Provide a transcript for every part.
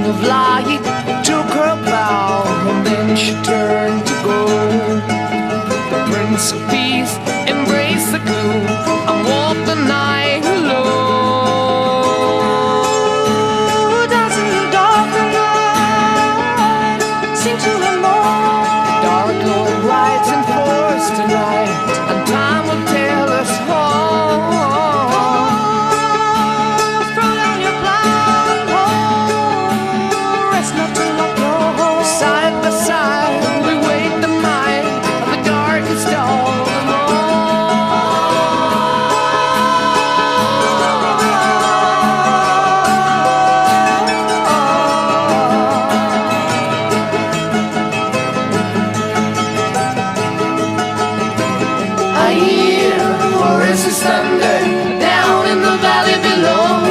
of light took her bow, and then she turned to go. The Prince of Peace embraced the gloom and walked the night alone. Dancing in the dark and light seemed to him more. Dark Lord rides in force tonight, and time will tell us all. Throw down your blindfold, rest not to lock your hold. Side by side, we wait the night of the darkest dawn. I hear Oasis thunder down in the valley below.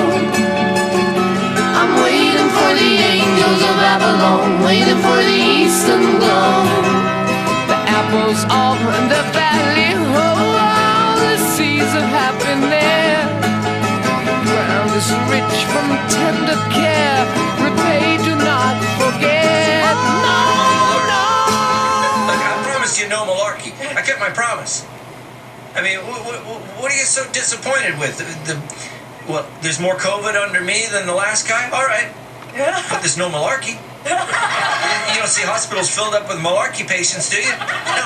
I'm waiting for the angels of Babylon, waiting for the eastern glow. The apples of the valley, oh, the seeds of happiness. Ground is rich from tender care, repay, do not forget. No, no. Look, I promised you no malarkey. I kept my promise. I mean, what are you so disappointed with? Well, there's more COVID under me than the last guy? All right. But there's no malarkey. You don't see hospitals filled up with malarkey patients, do you? No.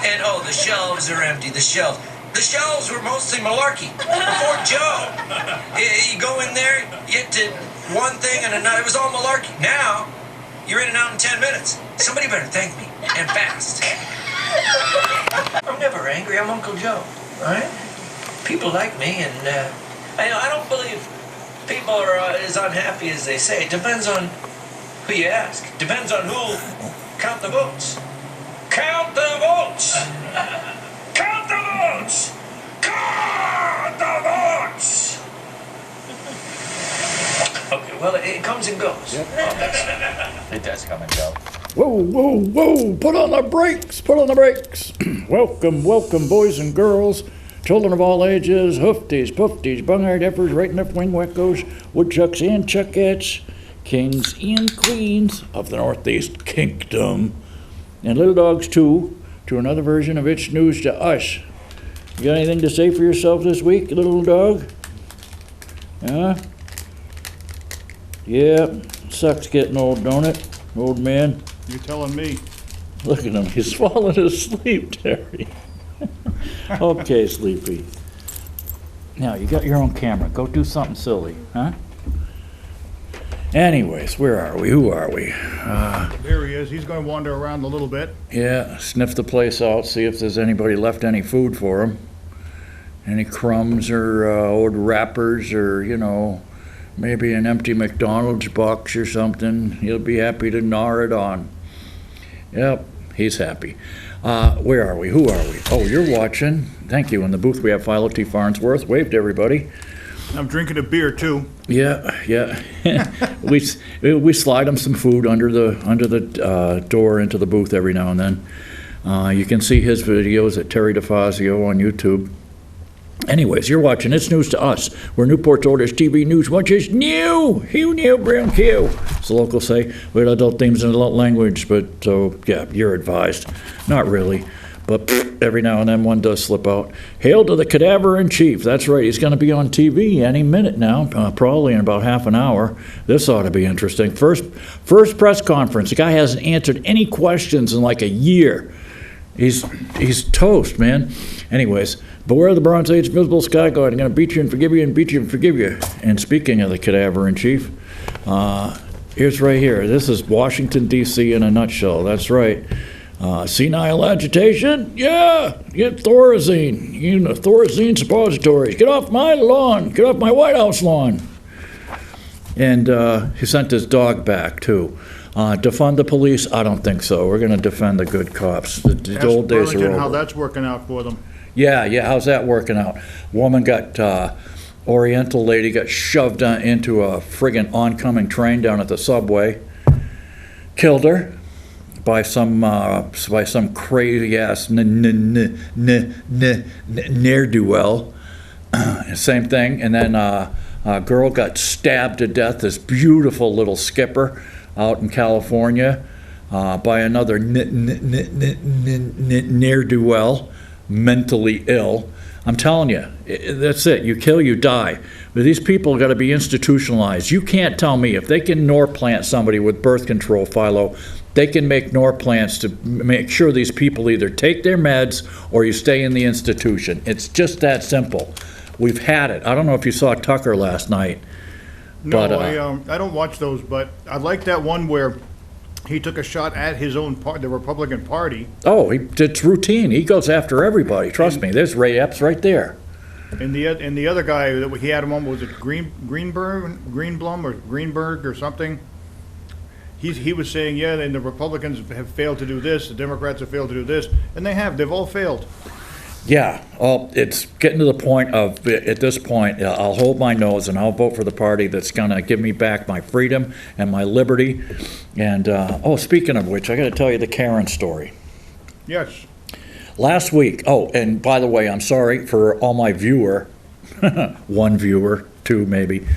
And, oh, the shelves are empty, the shelves. The shelves were mostly malarkey before Joe. You go in there, you get to one thing and another. It was all malarkey. Now, you're in and out in 10 minutes. Somebody better thank me, and fast. I'm never angry. I'm Uncle Joe. All right? People like me, and I don't believe people are as unhappy as they say. It depends on who you ask. Depends on who'll count the votes. Count the votes. Count the votes. Count the votes. Okay. Well, it comes and goes. Yep. It does come and go. Whoa, whoa, whoa, put on the brakes, put on the brakes. Welcome, welcome, boys and girls, children of all ages, hoofties, poofties, bung-eyed heifers, right-enough wing wackos, woodchucks and chuckettes, kings and queens of the Northeast Kingdom, and little dogs too, to another version of It's News to Us. You got anything to say for yourself this week, little dog? Huh? Yeah, sucks getting old, don't it, old man? You're telling me. Look at him, he's falling asleep, Terry. Okay, Sleepy. Now, you got your own camera. Go do something silly, huh? Anyways, where are we? Who are we? There he is. He's going to wander around a little bit. Yeah, sniff the place out, see if there's anybody left any food for him. Any crumbs or old wrappers or, you know, maybe an empty McDonald's box or something. He'll be happy to gnaw it on. Yep, he's happy. Where are we? Who are we? Oh, you're watching. Thank you. In the booth, we have Philo T. Farnsworth. Wave to everybody. I'm drinking a beer, too. Yeah. we slide him some food under the door into the booth every now and then. You can see his videos at Terry DeFazio on YouTube. Anyways, you're watching It's News to Us, where Newport's oldest TV news watch is new. Hugh, new, brown, Q. As the locals say, with adult themes and adult language, but so, yeah, you're advised. Not really, but every now and then one does slip out. Hail to the Cadaver-in-Chief. That's right, he's going to be on TV any minute now, probably in about half an hour. This ought to be interesting. First press conference. The guy hasn't answered any questions in like a year. He's toast, man. Anyways, beware the Bronze Age visible sky god. I'm going to beat you and forgive you and beat you and forgive you. And speaking of the Cadaver-in-Chief, here's right here. This is Washington, D.C. in a nutshell. That's right. Senile agitation? Yeah, get Thorazine. You know, Thorazine suppositories. Get off my lawn. Get off my White House lawn. And he sent his dog back, too. Defund the police? I don't think so. We're going to defend the good cops. The old days are over. How that's working out for them. Yeah, how's that working out? Woman got, Oriental lady got shoved into a friggin' oncoming train down at the subway. Killed her by some crazy-ass ne'er-do-well. Same thing. And then A girl got stabbed to death, this beautiful little skipper out in California, by another ne'er-do-well, mentally ill. I'm telling you, that's it. You kill, you die. But these people got to be institutionalized. You can't tell me if they can Norplant somebody with birth control, Philo, they can make Norplants to make sure these people either take their meds or you stay in the institution. It's just that simple. We've had it. I don't know if you saw Tucker last night. No, But, I don't watch those, but I like that one where he took a shot at his own the Republican Party, Oh, it's routine. He goes after everybody. Trust me. There's Ray Epps right there. and the other guy that he had him on, was it Greenblum or Greenberg or something? He was saying, yeah, and the Republicans have failed to do this, the Democrats have failed to do this, and they've all failed. Yeah, well, it's getting to the point of, at this point, I'll hold my nose and I'll vote for the party that's gonna give me back my freedom and my liberty. And, speaking of which, I gotta tell you the Karen story. Yes. Last week, and by the way, I'm sorry for all my one viewer, two maybe,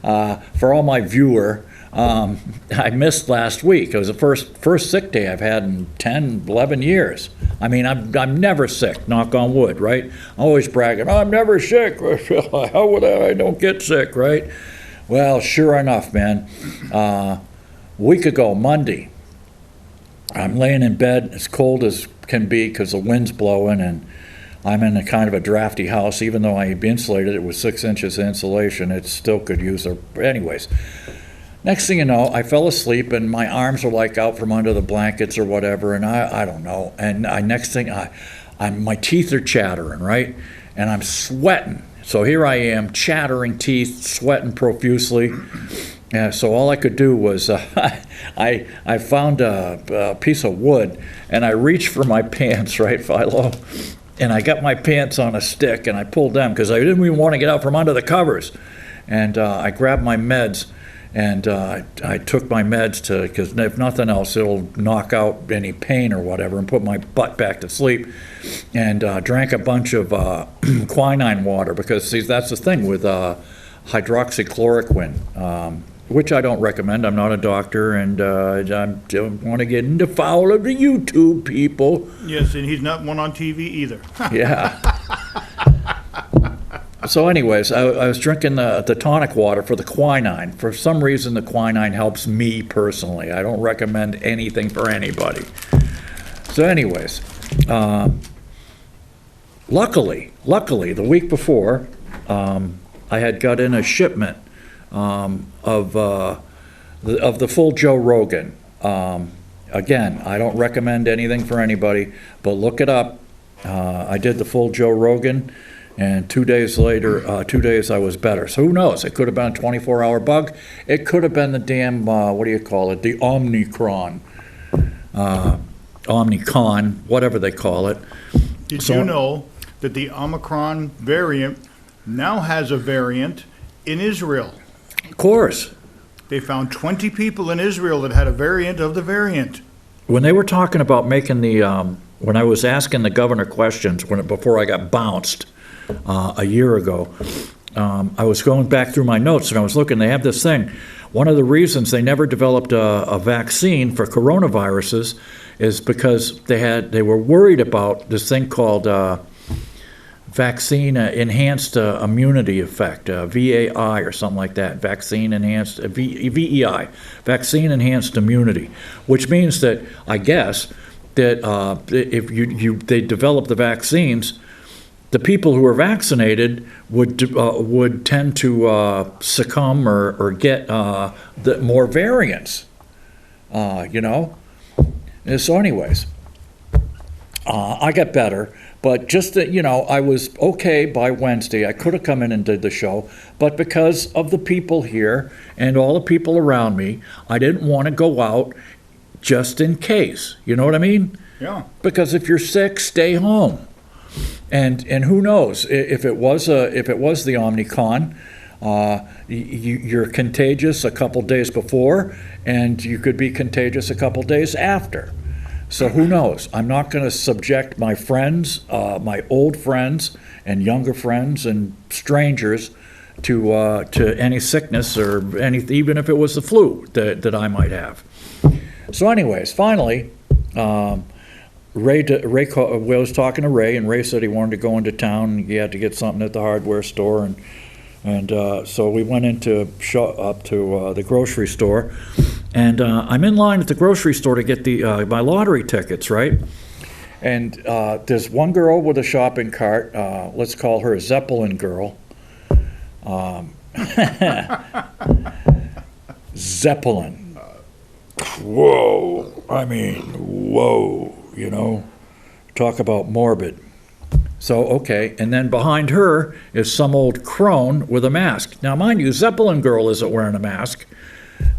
for all my viewer, I missed last week. It was the first sick day I've had in 10, 11 years. I mean, I'm never sick, knock on wood, right? I'm always bragging, I'm never sick. How would I don't get sick, right? Well, sure enough, man. A week ago, Monday, I'm laying in bed as cold as can be because the wind's blowing, and I'm in a kind of a drafty house. Even though I insulated it with 6 inches of insulation, it still could use anyways. Next thing you know, I fell asleep and my arms are like out from under the blankets or whatever, and I don't know. And my teeth are chattering, right? And I'm sweating. So here I am, chattering teeth, sweating profusely. So all I could do was, I found a piece of wood and I reached for my pants, right, Philo? And I got my pants on a stick and I pulled them because I didn't even want to get out from under the covers. And I grabbed my meds. And I took my meds because if nothing else, it'll knock out any pain or whatever, and put my butt back to sleep. And drank a bunch of quinine water because, see, that's the thing with hydroxychloroquine, which I don't recommend. I'm not a doctor, and I don't want to get into foul of the YouTube people. Yes, and he's not one on TV either. Yeah. So anyways, I was drinking the tonic water for the quinine. For some reason, the quinine helps me personally. I don't recommend anything for anybody. So anyways, luckily, the week before, I had got in a shipment of the full Joe Rogan. Again, I don't recommend anything for anybody, but look it up. I did the full Joe Rogan. And 2 days later, 2 days I was better. So who knows? It could have been a 24-hour bug. It could have been the damn, the Omnicron, whatever they call it. Did you know that the Omicron variant now has a variant in Israel? Of course. They found 20 people in Israel that had a variant of the variant. When they were talking about making when I was asking the governor questions before I got bounced, a year ago, I was going back through my notes and I was looking, they have this thing. One of the reasons they never developed a vaccine for coronaviruses is because they were worried about this thing called vaccine enhanced immunity effect, VAI or something like that, vaccine enhanced, VEI, vaccine enhanced immunity, which means that, I guess, that if they develop the vaccines, the people who are vaccinated would tend to succumb or get more variants, And so anyways, I got better, but just that, I was okay by Wednesday. I could have come in and did the show, but because of the people here and all the people around me, I didn't want to go out just in case. You know what I mean? Yeah. Because if you're sick, stay home. And who knows if it was the Omnicron, you're contagious a couple days before, and you could be contagious a couple days after. So who knows? I'm not going to subject my friends, my old friends and younger friends and strangers to any sickness or any, even if it was the flu that I might have. So anyways, finally, Ray was talking to Ray, and Ray said he wanted to go into town, and he had to get something at the hardware store, and so we went up to the grocery store, and I'm in line at the grocery store to get my lottery tickets, right? And there's one girl with a shopping cart. Let's call her Zeppelin girl. Zeppelin. Whoa. I mean, whoa, you know. Talk about morbid. So, okay, and then behind her is some old crone with a mask. Now, mind you, Zeppelin girl isn't wearing a mask.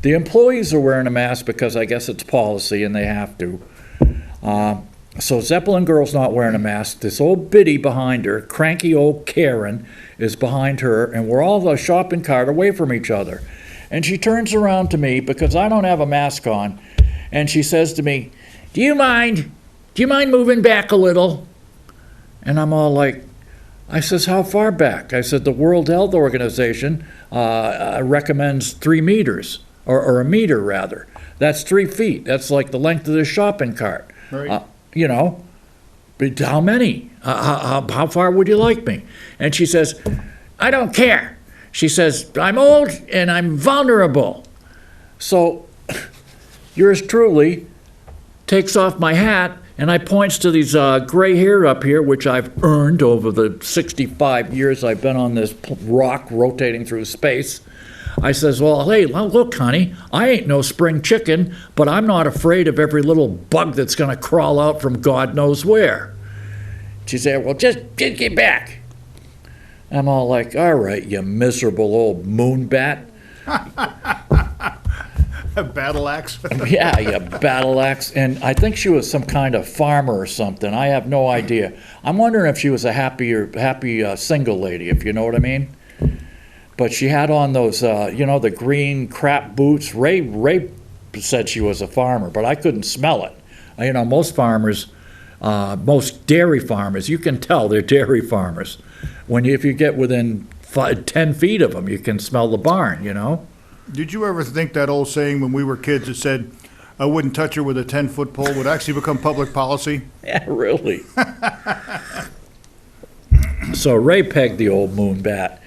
The employees are wearing a mask because I guess it's policy and they have to. So Zeppelin girl's not wearing a mask. This old biddy behind her, cranky old Karen, is behind her, and we're all the shopping cart away from each other. And she turns around to me because I don't have a mask on, and she says to me, do you mind moving back a little? And I'm all like, I says, how far back? I said, the World Health Organization recommends 3 meters, or a meter rather. That's 3 feet. That's like the length of the shopping cart. Right. You know, but how many? How far would you like me? And she says, I don't care. She says, I'm old and I'm vulnerable. So yours truly takes off my hat, and I points to these gray hair up here, which I've earned over the 65 years I've been on this rock rotating through space. I says, well, hey, look, honey, I ain't no spring chicken, but I'm not afraid of every little bug that's going to crawl out from God knows where. She said, well, just get back. I'm all like, all right, you miserable old moon bat. A battle axe. Yeah, you battle axe. And I think she was some kind of farmer or something. I have no idea. I'm wondering if she was a happy single lady, if you know what I mean. But she had on those, the green crap boots. Ray said she was a farmer, but I couldn't smell it. Most farmers, most dairy farmers, you can tell they're dairy farmers. If you get within 10 feet of them, you can smell the barn, you know. Did you ever think that old saying when we were kids that said, I wouldn't touch her with a 10-foot pole would actually become public policy? Yeah, really. So Ray pegged the old moon bat.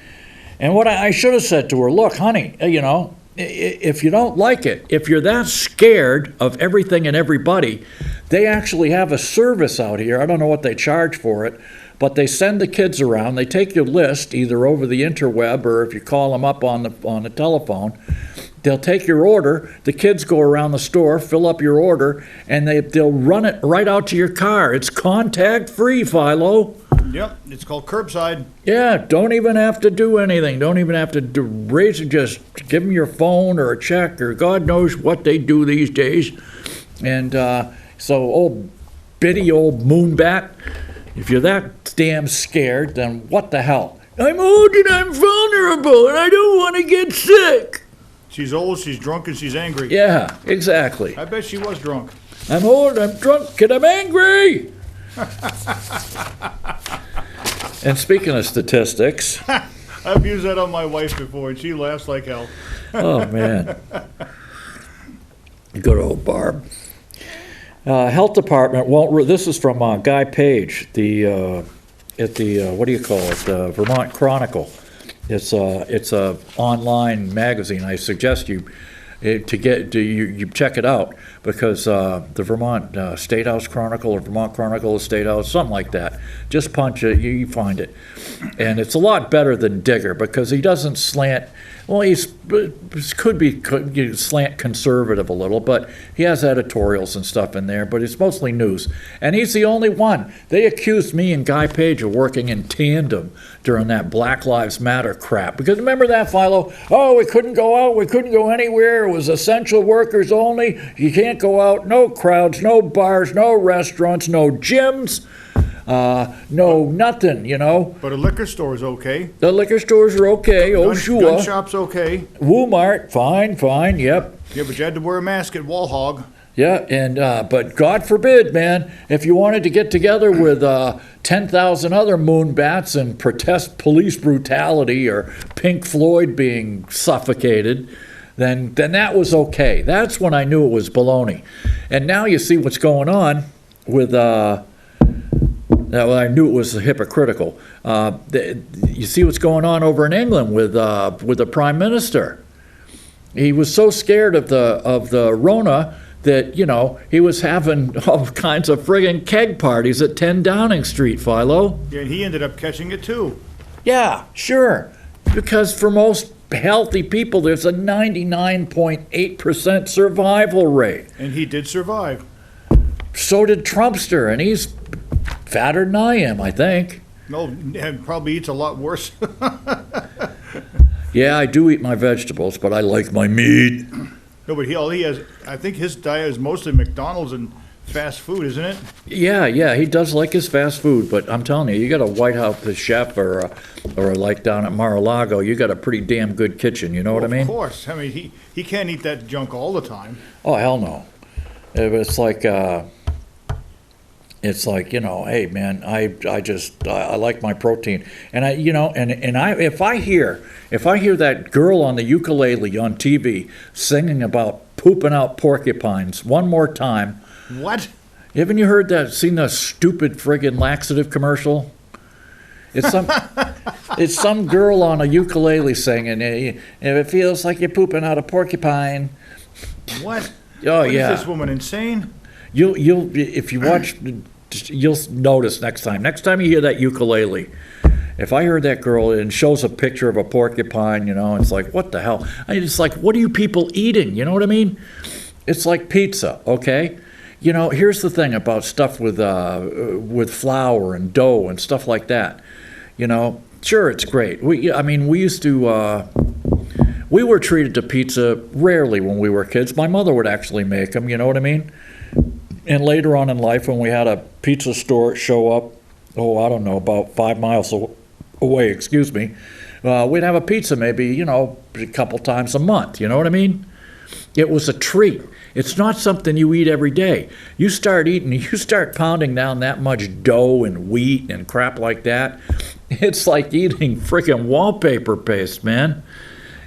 And what I should have said to her, look, honey, if you don't like it, if you're that scared of everything and everybody, they actually have a service out here. I don't know what they charge for it, but they send the kids around. They take your list either over the interweb or if you call them up on the telephone. They'll take your order. The kids go around the store, fill up your order, and they'll run it right out to your car. It's contact-free, Philo. Yep, it's called curbside. Yeah, don't even have to do anything. Don't even have to raise it. Just give them your phone or a check or God knows what they do these days. And so old bitty old moonbat, if you're that damn scared, then what the hell? I'm old and I'm vulnerable and I don't want to get sick. She's old, she's drunk, and she's angry. Yeah, exactly. I bet she was drunk. I'm old, I'm drunk, and I'm angry. And speaking of statistics, I've used that on my wife before, and she laughs like hell. oh man, good old Barb. Health department won't. This is from Guy Page, at the what do you call it? The Vermont Chronicle. It's a online magazine. I suggest you check it out because the Vermont State House Chronicle or Vermont Chronicle of State House, something like that. Just punch it, you find it, and it's a lot better than Digger because he doesn't slant. Well, could be slant conservative a little, but he has editorials and stuff in there, but it's mostly news. And he's the only one. They accused me and Guy Page of working in tandem during that Black Lives Matter crap. Because remember that, Philo? Oh, we couldn't go out, we couldn't go anywhere, it was essential workers only, you can't go out, no crowds, no bars, no restaurants, no gyms. No, nothing, you know. But a liquor store is okay. The liquor stores are okay, oh sure. Gun shop's okay. Walmart, fine, yep. Yeah, but you had to wear a mask at Wall Hog. Yeah, and but God forbid, man, if you wanted to get together with 10,000 other moonbats and protest police brutality or Pink Floyd being suffocated, then that was okay. That's when I knew it was baloney. And now you see what's going on with. Well, I knew it was hypocritical. You see what's going on over in England with the Prime Minister. He was so scared of the Rona that, he was having all kinds of friggin' keg parties at 10 Downing Street, Philo. Yeah, and he ended up catching it too. Yeah, sure. Because for most healthy people, there's a 99.8% survival rate. And he did survive. So did Trumpster, and he's fatter than I am, I think. No, and probably eats a lot worse. Yeah, I do eat my vegetables, but I like my meat. No, but all he has, I think his diet is mostly McDonald's and fast food, isn't it? Yeah, he does like his fast food, but I'm telling you, you got a White House chef or like down at Mar-a-Lago, you got a pretty damn good kitchen, you know what I mean? Of course. I mean, he can't eat that junk all the time. Oh, hell no. It's like, hey man, I like my protein, and if I hear that girl on the ukulele on TV singing about pooping out porcupines one more time. What? Haven't you seen the stupid friggin' laxative commercial? It's some girl on a ukulele singing, and it feels like you're pooping out a porcupine. What? Oh, yeah. Is this woman insane? You'll if you watch, you'll notice next time. Next time you hear that ukulele, if I heard that girl and shows a picture of a porcupine, it's like, what the hell? It's like, what are you people eating? You know what I mean? It's like pizza, okay? Here's the thing about stuff with flour and dough and stuff like that. Sure, it's great. We used to. We were treated to pizza rarely when we were kids. My mother would actually make them, you know what I mean? And later on in life, when we had a pizza store show up, I don't know, about 5 miles away, we'd have a pizza maybe, a couple times a month, you know what I mean? It was a treat. It's not something you eat every day. You start pounding down that much dough and wheat and crap like that, it's like eating freaking wallpaper paste, man.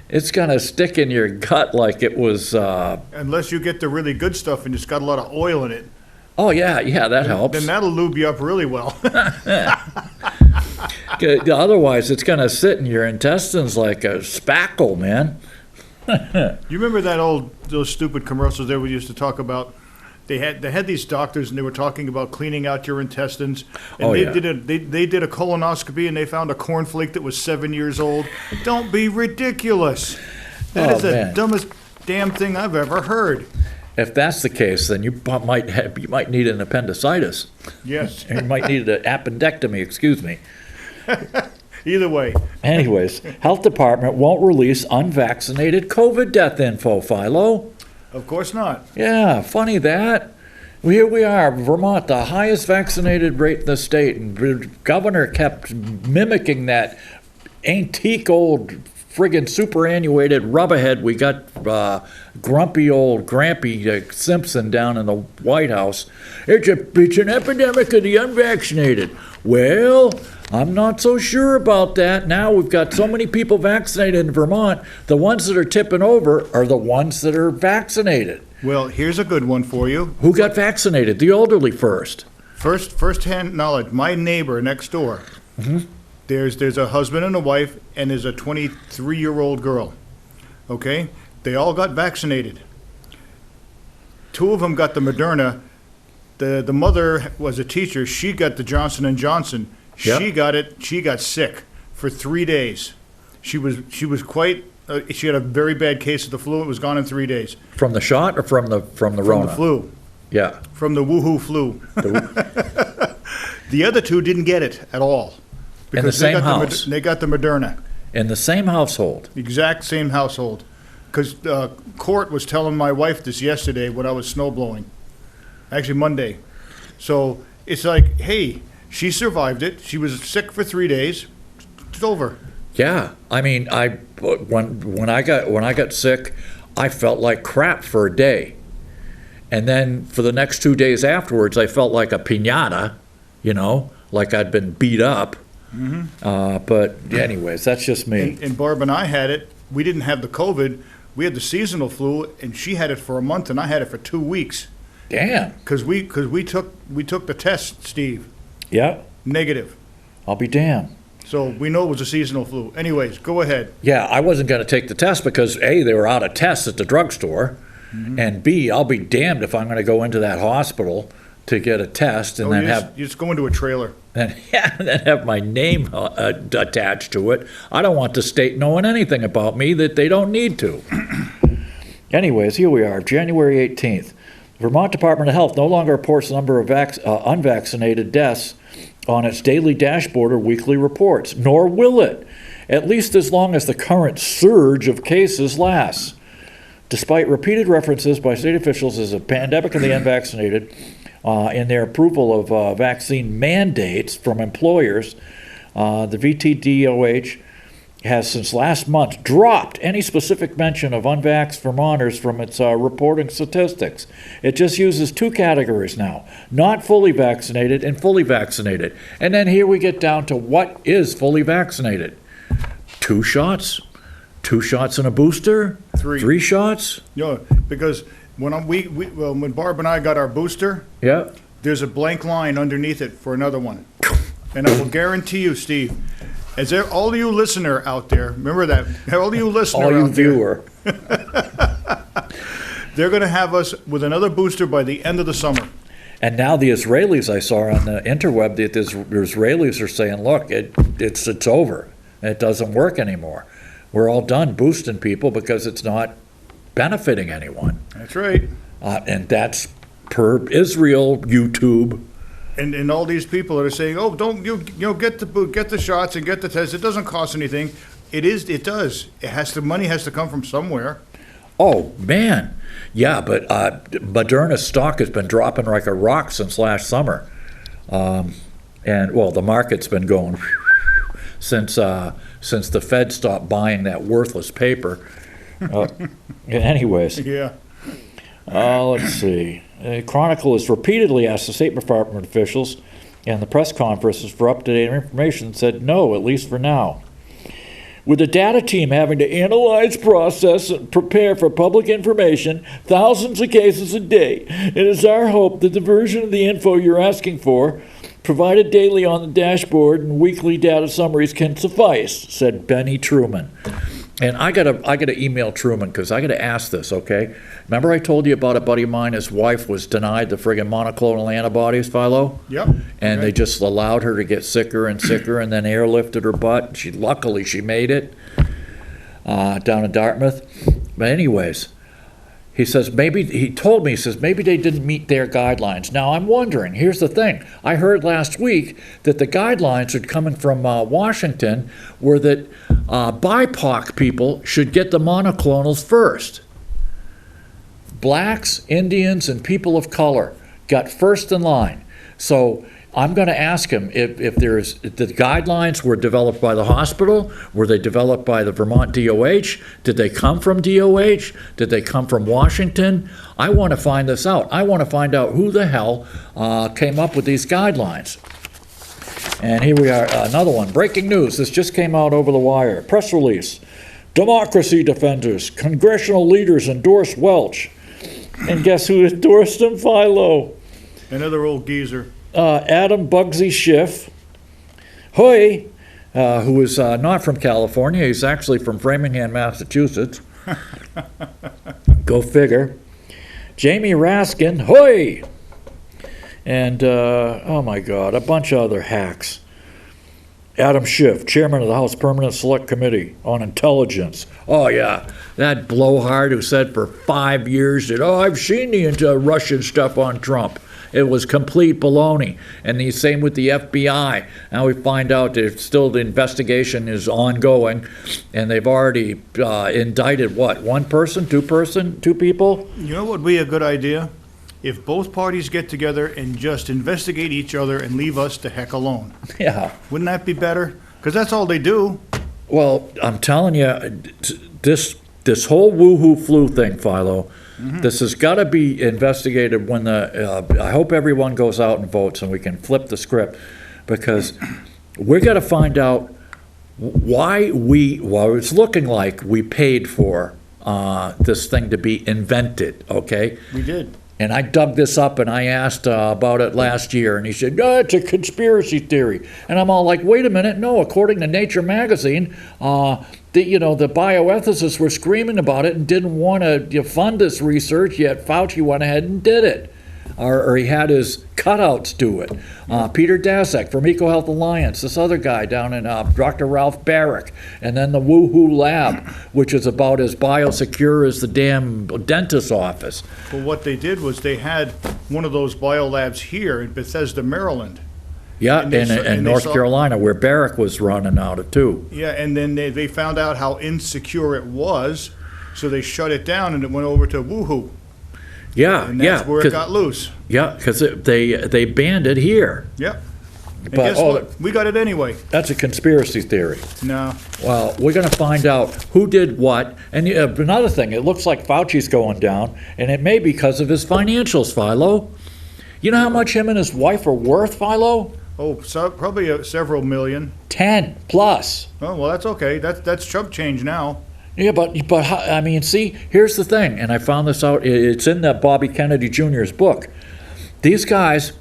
It's going to stick in your gut like it was... Unless you get the really good stuff and it's got a lot of oil in it. Oh, yeah, that helps. Then that'll lube you up really well. Otherwise, it's going to sit in your intestines like a spackle, man. You remember those stupid commercials that we used to talk about? They had these doctors and they were talking about cleaning out your intestines. And they did a colonoscopy and they found a cornflake that was 7 years old. Don't be ridiculous. That is the dumbest damn thing I've ever heard. If that's the case, then you might need an appendicitis. Yes. You might need an appendectomy, excuse me. Either way. Anyways, health department won't release unvaccinated COVID death info, Philo. Of course not. Yeah, funny that. Here we are, Vermont, the highest vaccinated rate in the state, and the governor kept mimicking that antique old friggin' superannuated rubberhead we got, grumpy old Grampy Simpson down in the White House. It's an epidemic of the unvaccinated. Well, I'm not so sure about that. Now we've got so many people vaccinated in Vermont, the ones that are tipping over are the ones that are vaccinated. Well, here's a good one for you. Who got vaccinated? The elderly first. First-hand knowledge. My neighbor next door. Mm-hmm. There's a husband and a wife, and there's a 23-year-old girl. Okay? They all got vaccinated. 2 of them got the Moderna. The mother was a teacher. She got the Johnson & Johnson. Yep. She got it. She got sick for 3 days. She was quite. She had a very bad case of the flu. It was gone in 3 days. From the shot or from the Rona? From the flu. Yeah. From the woohoo flu. The other 2 didn't get it at all. In the same house. They got the Moderna. In the same household. Exact same household. Because Court was telling my wife this yesterday when I was snowblowing. Actually, Monday. So it's like, hey, she survived it. She was sick for 3 days. It's over. Yeah, I mean, when I got sick, I felt like crap for a day, And then for the next 2 days afterwards, I felt like a piñata, like I'd been beat up. But anyways, that's just me. And Barb and I had it. We didn't have the COVID. We had the seasonal flu, and she had it for a month, and I had it for 2 weeks. Damn. Because we took the test, Steve. Yeah. Negative. I'll be damned. So we know it was a seasonal flu. Anyways, go ahead. Yeah, I wasn't going to take the test because A, they were out of tests at the drugstore, and B, I'll be damned if I'm going to go into that hospital to get a test and you just go into a trailer. and then have my name attached to it. I don't want the state knowing anything about me that they don't need to. Anyways, here we are, January 18th. Vermont Department of Health no longer reports the number of unvaccinated deaths on its daily dashboard or weekly reports, nor will it, at least as long as the current surge of cases lasts. Despite repeated references by state officials as a pandemic of the unvaccinated in their approval of vaccine mandates from employers, the VTDOH has since last month dropped any specific mention of unvaxxed Vermonters from its reporting statistics. It just uses two categories now, not fully vaccinated and fully vaccinated. And then here we get down to what is fully vaccinated. 2 shots? 2 shots and a booster? 3. 3 shots? Because when Barb and I got our booster, Yeah. there's a blank line underneath it for another one. And I will guarantee you, Steve, all of you listener out there, remember that, all of you listener All you out there, viewer. they're going to have us with another booster by the end of the summer. And now the Israelis, I saw on the interweb, the Israelis are saying, look, it's over. It doesn't work anymore. We're all done boosting people because it's not benefiting anyone. That's right. And that's per Israel YouTube. And all these people that are saying, oh, don't get the shots and get the test. It doesn't cost anything. It does. Money has to come from somewhere. Oh, man. Yeah, but Moderna's stock has been dropping like a rock since last summer. The market's been going since the Fed stopped buying that worthless paper. Anyways. Yeah. Let's see. Chronicle has repeatedly asked the State Department officials and the press conferences for up-to-date information and said no, at least for now. With the data team having to analyze, process, and prepare for public information, thousands of cases a day, it is our hope that the version of the info you're asking for, provided daily on the dashboard and weekly data summaries, can suffice, said Benny Truman. And I gotta email Truman because I gotta ask this, okay? Remember I told you about a buddy of mine, his wife was denied the friggin' monoclonal antibodies, Philo? Yep. And they just allowed her to get sicker and sicker and then airlifted her butt. Luckily she made it down in Dartmouth. But anyways, he told me maybe they didn't meet their guidelines. Now I'm wondering, here's the thing. I heard last week that the guidelines are coming from Washington were that BIPOC people should get the monoclonals first. Blacks, Indians, and people of color got first in line. So I'm going to ask him if the guidelines were developed by the hospital, were they developed by the Vermont DOH, did they come from DOH, did they come from Washington? I want to find this out. I want to find out who the hell came up with these guidelines. And here we are, another one. Breaking news. This just came out over the wire. Press release. Democracy defenders, congressional leaders endorse Welch. And guess who endorsed him? Philo. Another old geezer. Adam Bugsy Schiff, who is not from California. He's actually from Framingham, Massachusetts. Go figure. Jamie Raskin, hoy! And, oh my God, a bunch of other hacks. Adam Schiff, chairman of the House Permanent Select Committee on Intelligence. Oh, yeah, that blowhard who said for 5 years that, I've seen the Russian stuff on Trump. It was complete baloney. And the same with the FBI. Now we find out that still the investigation is ongoing, and they've already indicted, what, one person, two people? You know what would be a good idea? If both parties get together and just investigate each other and leave us the heck alone. Yeah. Wouldn't that be better? Because that's all they do. Well, I'm telling you, this whole woo-hoo flu thing, Philo, This has got to be investigated when I hope everyone goes out and votes and we can flip the script, because we're going to find out why it's looking like we paid for this thing to be invented, okay? We did. And I dug this up and I asked about it last year, and he said, "No, it's a conspiracy theory." And I'm all like, wait a minute, no, according to Nature magazine, the bioethicists were screaming about it and didn't want to fund this research, yet Fauci went ahead and did it. Or he had his cutouts do it. Peter Daszak from EcoHealth Alliance, this other guy down in Dr. Ralph Barrick, and then the Woohoo Lab, which is about as biosecure as the damn dentist's office. Well, what they did was they had one of those biolabs here in Bethesda, Maryland. Yeah, And in North Carolina, where Barrick was running out of too. Yeah, and then they found out how insecure it was, so they shut it down and it went over to Woohoo. Yeah, And that's where it got loose. Yeah, because they banned it here. Yep. And But- guess what? We got it anyway. That's a conspiracy theory. No. Well, we're going to find out who did what. And another thing, it looks like Fauci's going down, and it may be because of his financials, Philo. You know how much him and his wife are worth, Philo? Oh, so probably several million. 10 plus. Oh, well, that's okay. That's chump change now. Yeah, but I mean, see, here's the thing, and I found this out. It's in that Bobby Kennedy Jr.'s book. These guys,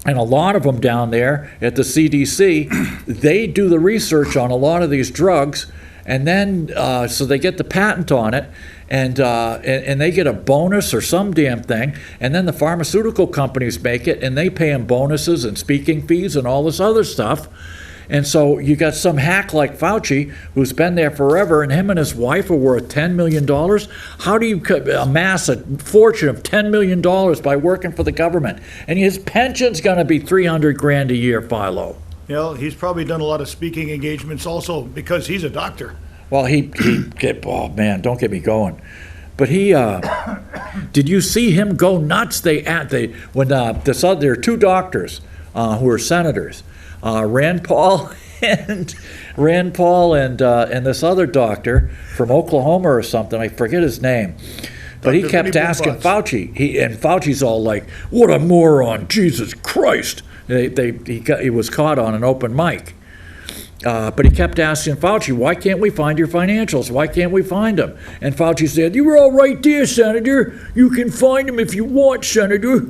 and a lot of them down there at the CDC, they do the research on a lot of these drugs, and then so they get the patent on it, and they get a bonus or some damn thing, and then the pharmaceutical companies make it, and they pay them bonuses and speaking fees and all this other stuff. And so you got some hack like Fauci who's been there forever, and him and his wife are worth $10 million. How do you amass a fortune of $10 million by working for the government? And his pension's going to be $300,000 a year, Philo. You know, he's probably done a lot of speaking engagements also because he's a doctor. Well, oh man, don't get me going. But he, did you see him go nuts? There are two doctors who are senators. Rand Paul and this other doctor from Oklahoma or something. I forget his name, but he kept asking Fauci. And Fauci's all like, "What a moron! Jesus Christ!" He was caught on an open mic, but he kept asking Fauci, "Why can't we find your financials? Why can't we find them?" And Fauci said, "You were all right there, Senator. You can find them if you want, Senator."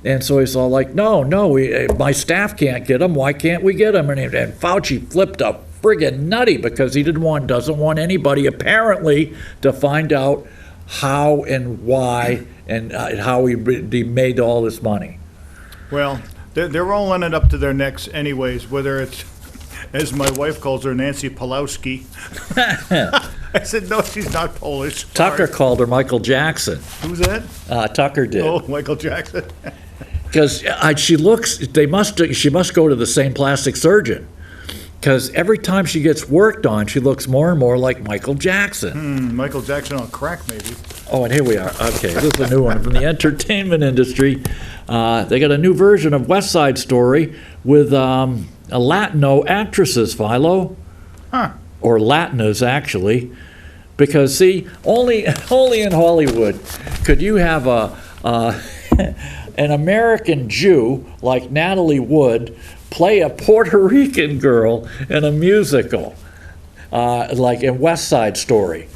And so he's all like, no, my staff can't get them. Why can't we get them? And Fauci flipped a friggin' nutty because he doesn't want anybody apparently to find out how and why and how he made all this money. Well, they're all in it up to their necks anyways, whether it's, as my wife calls her, Nancy Pulowski. I said, no, she's not Polish. Tucker called her Michael Jackson. Who's that? Tucker did. Oh, Michael Jackson. Because she must go to the same plastic surgeon. Because every time she gets worked on, she looks more and more like Michael Jackson. Michael Jackson on crack, maybe. Oh, and here we are. Okay, this is a new one from the entertainment industry. They got a new version of West Side Story with a Latino actresses, Philo. Huh. Or Latinas, actually. Because, see, only in Hollywood could you have an American Jew like Natalie Wood play a Puerto Rican girl in a musical, like in West Side Story.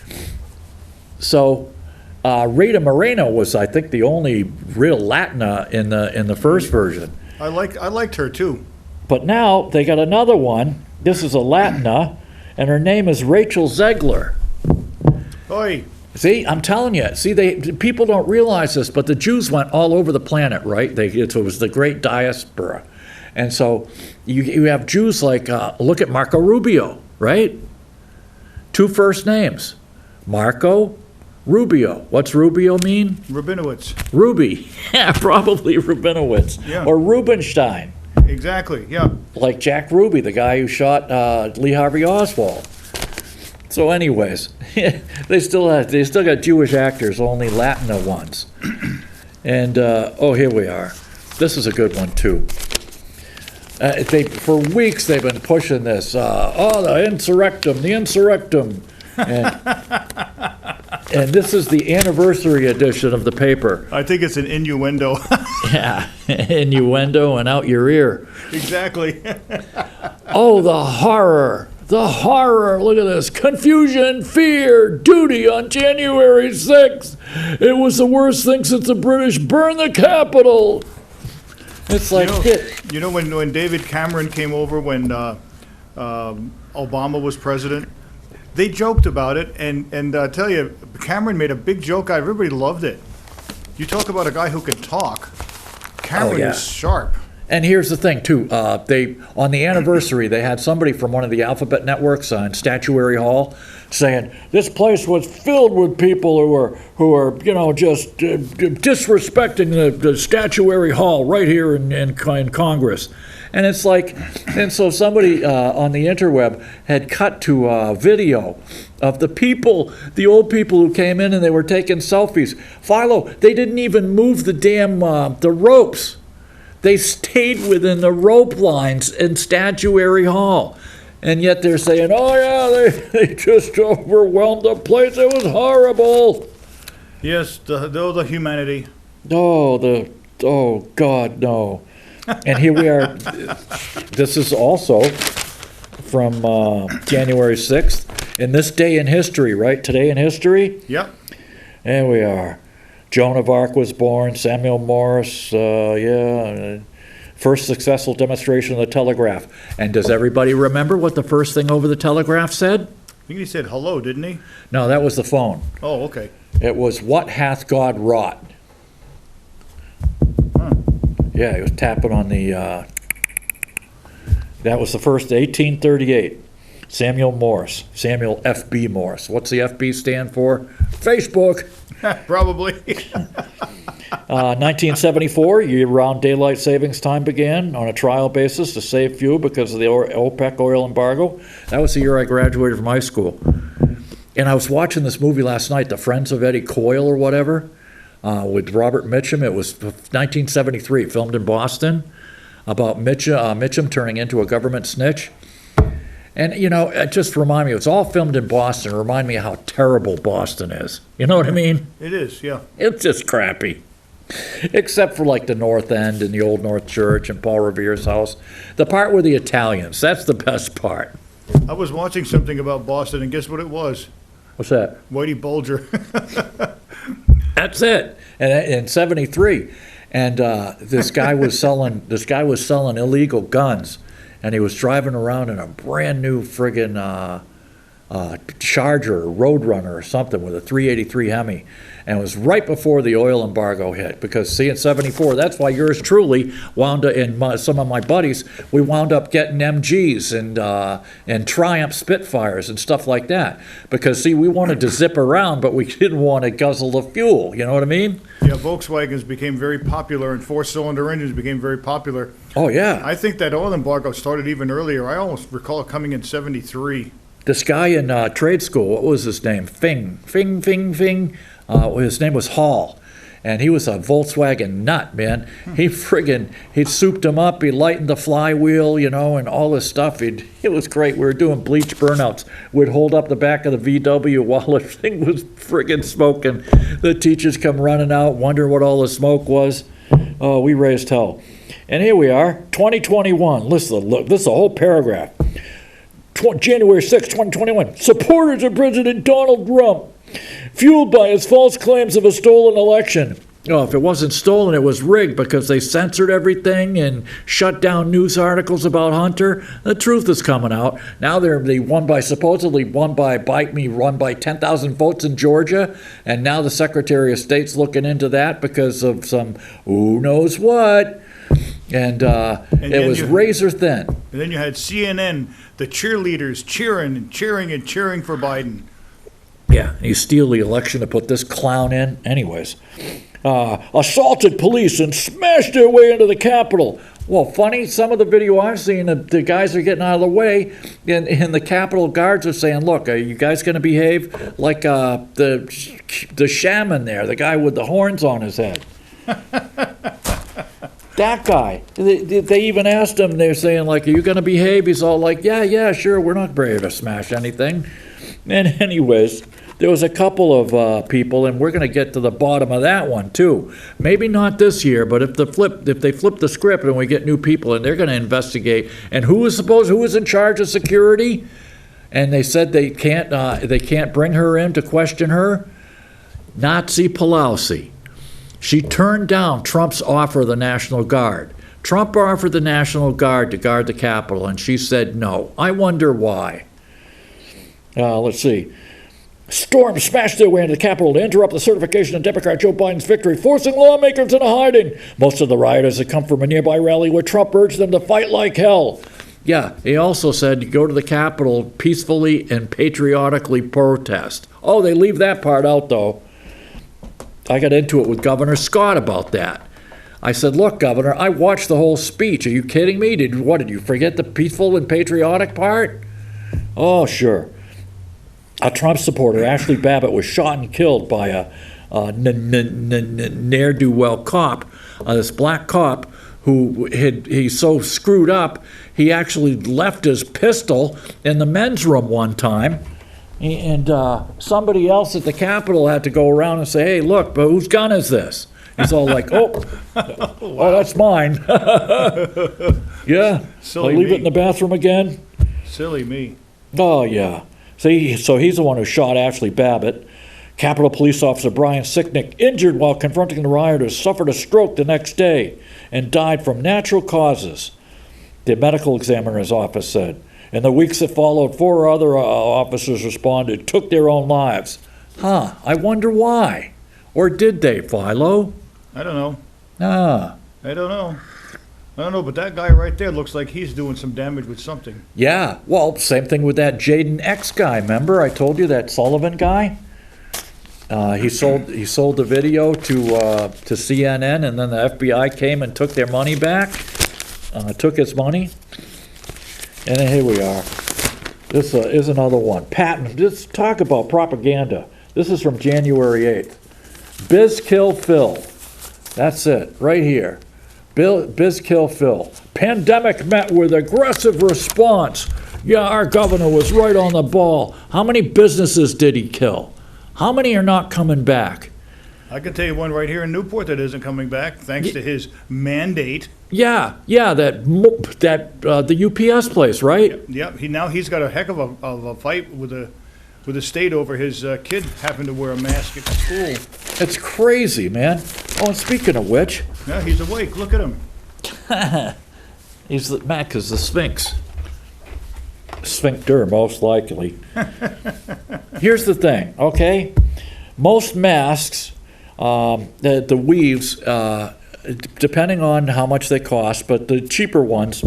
So Rita Moreno was, I think, the only real Latina in the first version. I liked her too. But now they got another one. This is a Latina, and her name is Rachel Zegler. Oi. See, I'm telling you. See, people don't realize this, but the Jews went all over the planet, right? It was the great diaspora. And so you have Jews like, look at Marco Rubio, right? Two first names, Marco, Rubio. What's Rubio mean? Rabinowitz. Ruby. Yeah, probably Rabinowitz. Yeah. Or Rubenstein. Exactly, yeah. Like Jack Ruby, the guy who shot Lee Harvey Oswald. So anyways, they still got Jewish actors, only Latina ones. And, here we are. This is a good one, too. For weeks, they've been pushing this, the insurrectum. And And this is the anniversary edition of the paper. I think it's an innuendo. Yeah, innuendo and out your ear. Exactly. Oh, the horror. The horror. Look at this. Confusion, fear, duty on January 6th. It was the worst thing since the British burned the Capitol. It's like, You know when David Cameron came over when Obama was president? They joked about it, and I tell you, Cameron made a big joke out of it. Everybody loved it. You talk about a guy who can talk. Cameron yeah. is sharp. And here's the thing, too. They on the anniversary, they had somebody from one of the alphabet networks in Statuary Hall saying this place was filled with people who are just disrespecting the Statuary Hall right here in Congress. And it's like, and so somebody on the interweb had cut to a video of the people, the old people who came in and they were taking selfies. Philo, they didn't even move the damn the ropes. They stayed within the rope lines in Statuary Hall. And yet they're saying, oh yeah, they just overwhelmed the place. It was horrible. Yes, the humanity. Oh God, no. And here we are. This is also from January 6th. In this day in history, right? Today in history? Yep. There we are. Joan of Arc was born, Samuel Morse, first successful demonstration of the telegraph. And does everybody remember what the first thing over the telegraph said? I think he said hello, didn't he? No, that was the phone. Oh, okay. It was, what hath God wrought? Huh. Yeah, he was tapping on the, that was the first, 1838. Samuel Morse, Samuel F.B. Morse. What's the F.B. stand for? Facebook. Probably. 1974, year-round daylight savings time began on a trial basis to save fuel because of the OPEC oil embargo. That was the year I graduated from high school. And I was watching this movie last night, The Friends of Eddie Coyle or whatever, with Robert Mitchum. It was 1973, filmed in Boston, about Mitchum turning into a government snitch. And, it just reminded me, it's all filmed in Boston. Remind me how terrible Boston is. You know what I mean? It is, yeah. It's just crappy. Except for like the North End and the Old North Church and Paul Revere's house. The part with the Italians, that's the best part. I was watching something about Boston, and guess what it was? What's that? Whitey Bulger. That's it. And in 73. And this guy was selling illegal guns. And he was driving around in a brand new friggin' Charger or Roadrunner or something with a 383 Hemi. And it was right before the oil embargo hit. Because, see, in 74, that's why yours truly wound up, and some of my buddies, we wound up getting MGs and Triumph Spitfires and stuff like that. Because, see, we wanted to zip around, but we didn't want to guzzle the fuel. You know what I mean? Yeah, Volkswagens became very popular, and four-cylinder engines became very popular. Oh, yeah. I think that oil embargo started even earlier. I almost recall it coming in 73. This guy in trade school, what was his name? Fing. His name was Hall. And he was a Volkswagen nut, man. He'd souped him up. He lightened the flywheel, and all this stuff. It was great. We were doing bleach burnouts. We'd hold up the back of the VW while the thing was friggin' smoking. The teachers come running out, wondering what all the smoke was. Oh, we raised hell. And here we are, 2021. Listen, look, this is a whole paragraph. January 6, 2021. Supporters of President Donald Trump, fueled by his false claims of a stolen election. Oh, if it wasn't stolen, it was rigged because they censored everything and shut down news articles about Hunter. The truth is coming out. Now they supposedly won by 10,000 votes in Georgia, and now the Secretary of State's looking into that because of some who knows what. And it was razor thin. And then you had CNN, the cheerleaders cheering for Biden. Yeah, you steal the election to put this clown in. Anyways, assaulted police and smashed their way into the Capitol. Well, funny, some of the video I've seen, the guys are getting out of the way, and the Capitol guards are saying, look, are you guys going to behave like the shaman there, the guy with the horns on his head? That guy, they even asked him, they're saying, like, are you going to behave? He's all like, yeah, sure, we're not ready to smash anything. And anyways, there was a couple of people, and we're going to get to the bottom of that one too. Maybe not this year, but if they flip the script and we get new people, and they're going to investigate, and who is in charge of security? And they said they can't bring her in to question her. Nancy Pelosi. She turned down Trump's offer of the National Guard. Trump offered the National Guard to guard the Capitol, and she said no. I wonder why. Let's see. Storm smashed their way into the Capitol to interrupt the certification of Democrat Joe Biden's victory, forcing lawmakers into hiding. Most of the rioters had come from a nearby rally where Trump urged them to fight like hell. Yeah, he also said go to the Capitol peacefully and patriotically protest. Oh, they leave that part out, though. I got into it with Governor Scott about that. I said, look, Governor, I watched the whole speech. Are you kidding me? Did you forget the peaceful and patriotic part? Oh, sure. A Trump supporter, Ashley Babbitt, was shot and killed by a ne'er-do-well cop, this black cop who he's so screwed up, he actually left his pistol in the men's room one time. And somebody else at the Capitol had to go around and say, hey, look, but whose gun is this? He's all like, oh, that's mine. Yeah, Silly I'll leave me. it in the bathroom again. Silly me. Oh, yeah. See, so he's the one who shot Ashley Babbitt. Capitol Police Officer Brian Sicknick, injured while confronting the rioters, suffered a stroke the next day and died from natural causes, the medical examiner's office said. In the weeks that followed, 4 other officers responded, took their own lives. I wonder why. Or did they, Philo? I don't know. I don't know, but that guy right there looks like he's doing some damage with something. Yeah, well, same thing with that Jaden X guy. Remember I told you that Sullivan guy? He sold the video to CNN, and then the FBI came and took their money back, took his money. And then here we are. This is another one. Patton, just talk about propaganda. This is from January 8th. Biz Kill Phil. That's it, right here. Biz Kill Phil. Pandemic met with aggressive response. Yeah, our governor was right on the ball. How many businesses did he kill? How many are not coming back? I can tell you one right here in Newport that isn't coming back, thanks to his mandate. Yeah, that the UPS place, right? Yep. He's got a heck of a fight with the state over his kid having to wear a mask at school. It's crazy, man. Oh, and speaking of which, Yeah, he's awake. Look at him. he's Mac is the Sphinx. Sphincter, most likely. Here's the thing, okay? Most masks, the weaves, depending on how much they cost, but the cheaper ones,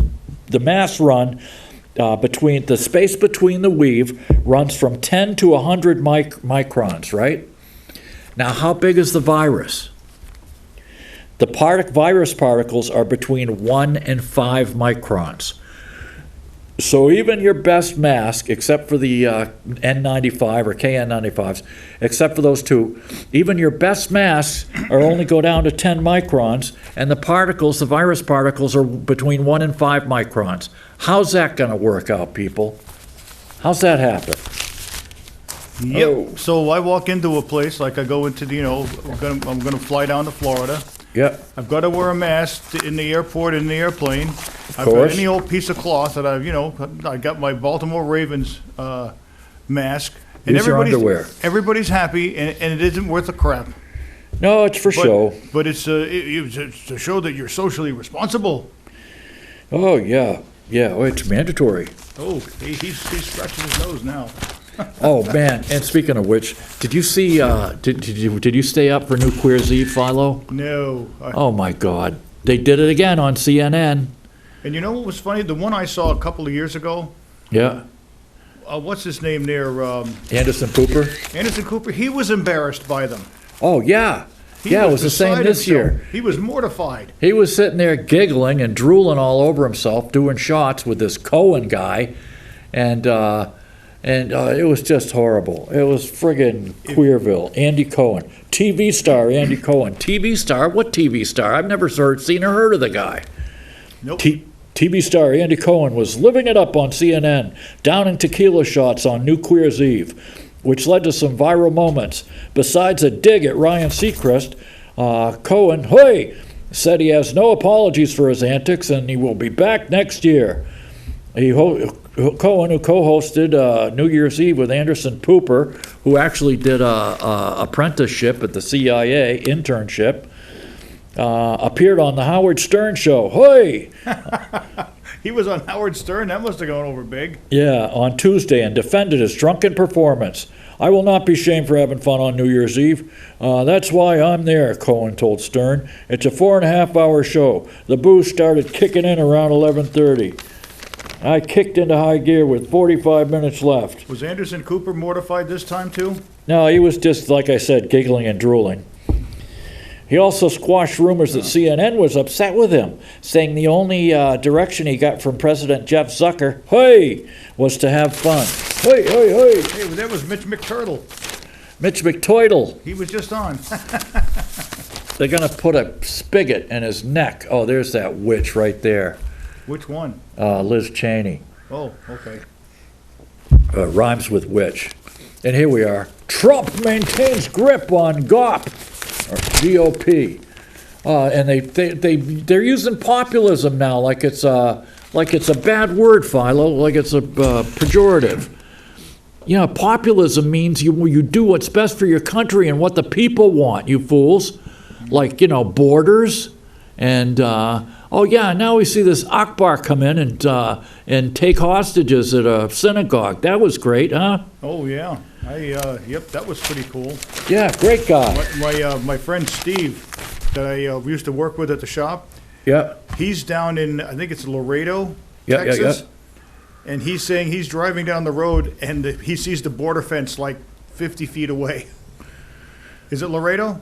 the masks run between the space between the weave runs from 10 to 100 microns, right? Now, how big is the virus? The virus particles are between 1 and 5 microns. So even your best mask, except for the N95 or KN95s, except for those two, even your best masks are only go down to 10 microns, and the virus particles are between 1 and 5 microns. How's that going to work out, people? How's that happen? Yep. Oh. So I walk into a place, like I go into I'm gonna fly down to Florida. Yep. I've got to wear a mask in the airport, in the airplane. I've course. got any old piece of cloth that I got my Baltimore Ravens mask. And Use your underwear. Everybody's happy, and it isn't worth a crap. No, it's for show. But it's to show that you're socially responsible. Oh, yeah. Yeah, it's mandatory. Oh, he's scratching his nose now. Oh, man. And speaking of which, did you see, did you stay up for New Queer's Eve, Philo? No. Oh, my God. They did it again on CNN. And you know what was funny? The one I saw a couple of years ago, Yeah. what's his name there? Anderson Cooper? Anderson Cooper. He was embarrassed by them. Oh, yeah. He It was the same beside this himself. year. He was mortified. He was sitting there giggling and drooling all over himself, doing shots with this Cohen guy, and it was just horrible. It was friggin' Queerville. Andy Cohen. TV star Andy Cohen. TV star? What TV star? I've never seen or heard of the guy. Nope. TV star Andy Cohen was living it up on CNN, downing tequila shots on New Queer's Eve. which led to some viral moments. Besides a dig at Ryan Seacrest, Cohen, said he has no apologies for his antics and he will be back next year. Cohen, who co-hosted New Year's Eve with Anderson Cooper, who actually did a apprenticeship at the CIA, internship, appeared on the Howard Stern show. Hoy! He was on Howard Stern. That must have gone over big. Yeah, on Tuesday, and defended his drunken performance. I will not be shamed for having fun on New Year's Eve. That's why I'm there, Cohen told Stern. It's a 4.5-hour show. The booze started kicking in around 11:30. I kicked into high gear with 45 minutes left. Was Anderson Cooper mortified this time, too? No, he was just, like I said, giggling and drooling. He also squashed rumors that CNN was upset with him, saying the only direction he got from President Jeff Zucker, was to have fun. Hey, that was Mitch McTurtle. Mitch McToidle. He was just on. They're going to put a spigot in his neck. Oh, there's that witch right there. Which one? Liz Cheney. Oh, okay. Rhymes with witch. And here we are. Trump maintains grip on GOP, or GOP. And they're using populism now like it's a bad word, Philo, like it's a pejorative. You know, populism means you do what's best for your country and what the people want, you fools. Like, borders and, now we see this Akbar come in and take hostages at a synagogue. That was great, huh? Oh, yeah. That was pretty cool. Yeah, great guy. My friend Steve, that I used to work with at the shop, yeah, he's down in, I think it's Laredo, Texas. Yeah. And he's saying he's driving down the road and he sees the border fence like 50 feet away. Is it Laredo?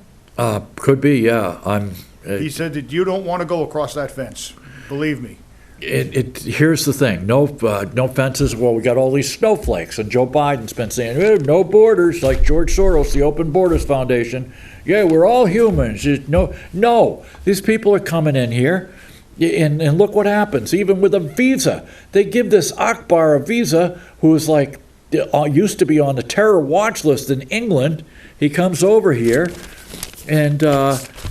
Could be, yeah. He said that you don't want to go across that fence. Believe me. Here's the thing. No fences. Well, we got all these snowflakes, and Joe Biden's been saying no borders, like George Soros, the Open Borders Foundation. Yeah, we're all humans. No. These people are coming in here, and look what happens. Even with a visa, they give this Akbar a visa, who is like used to be on the terror watch list in England. He comes over here and